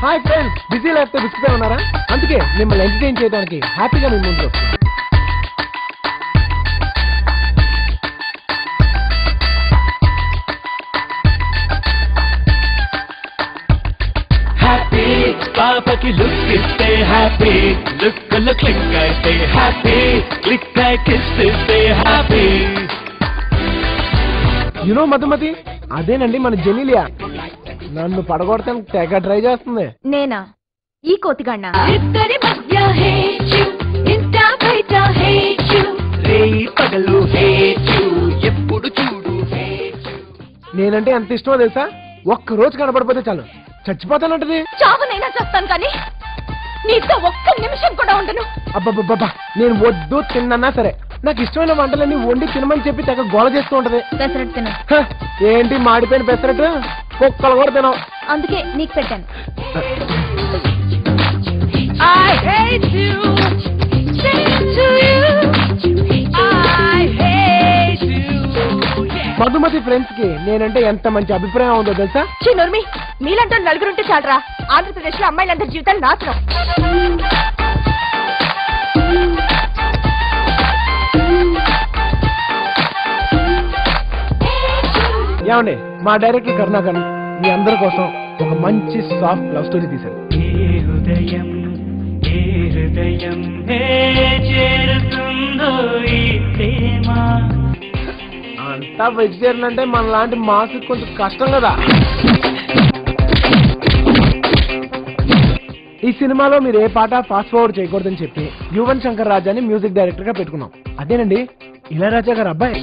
Hi friends, busy లేకపోతే విసిగిపోయి ఉన్నారా? అందుకే మిమ్మల్ని ఎంటర్టైన్ చేయడానికి హ్యాపీగా మీ ముందు హ్యాపీ పాపకి లుక్ ఇస్తే హ్యాపీ, లుక్ లో క్లిక్ అయితే హ్యాపీ, క్లిక్ అయి కిస్ ఇస్తే హ్యాపీ. యునో మధుమతి, అదేనండి మన జెనీలియా. నన్ను పడగొడతానికి తెగ ట్రై చేస్తుంది. నేనా ఈ కోతిగಣ್ణ? ఇద్దరి మధ్య హేచు, ఇంట బయట హేచు, రేయి పగలు హేచు, ఎప్పుడు చూడు హేచు. నేనంటే ఎంత ఇష్టమో తెలుసా? ఒక్క రోజు కనపడిపోతే చాలు చచ్చిపోతానంటది. చావునైనా చేస్తాను కానీ నీతో ఒక్క నిమిషం కూడా ఉండను. అబ్బబ్బబ్బా, నేను వద్దు తిన్నా సరే నాకు ఇష్టమైన వంటలన్నీ వండి తినమని చెప్పి తెగ గోల చేస్తూ ఉంటది. పెసరట్టు తిను. ఏంటి మాడిపోయిన పెసరట్టు? కుక్కలు కూడా తినవు. అందుకే నీకు పెట్టాను. I hate you, say it to you, I hate you. Madhumati friends కి నేనంటే ఎంత మంచి అభిప్రాయం ఉందో తెలుసా? చిన్నోర్మి, మీలంటూ నలుగురుంటే చాలరా. ఆంధ్రప్రదేశ్ లో అమ్మాయిలందరి జీవితాలు నాశనం. ఏమండి, మా డైరెక్టర్ కరుణాకర్ మీ అందరి కోసం ఒక మంచి సాఫ్ట్ లవ్ స్టోరీ తీశారు. అంతా వెజిటేరియన్ అంటే మన లాంటి మాకు కొంచెం కష్టం కదా. ఈ సినిమాలో మీరు ఏ పాట ఫాస్ట్ ఫార్వర్డ్ చేయకూడదని చెప్పి యువన్ శంకర్ రాజాని మ్యూజిక్ డైరెక్టర్ గా పెట్టుకున్నాం. అదేనండి ఇళయరాజా గారు అబ్బాయి.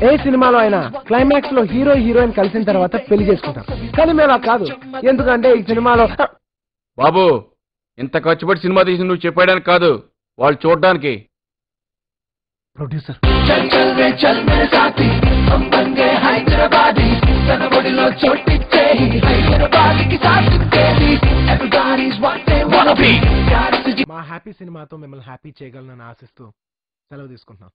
ఏ సినిమాలో అయినా క్లైమాక్స్ లో హీరో హీరోయిన్ కలిసిన తర్వాత పెళ్లి చేసుకుంటాం, కానీ మేము అలా కాదు. ఎందుకంటే ఈ సినిమాలో బాబు ఇంత ఖర్చుపడి సినిమా తీసి నువ్వు చెప్పడానికి కాదు, వాళ్ళు చూడడానికి. ప్రొడ్యూసర్ మా హ్యాపీ సినిమాతో మిమ్మల్ని హ్యాపీ చేయగలనని ఆశిస్తూ సెలవు తీసుకుంటున్నాం.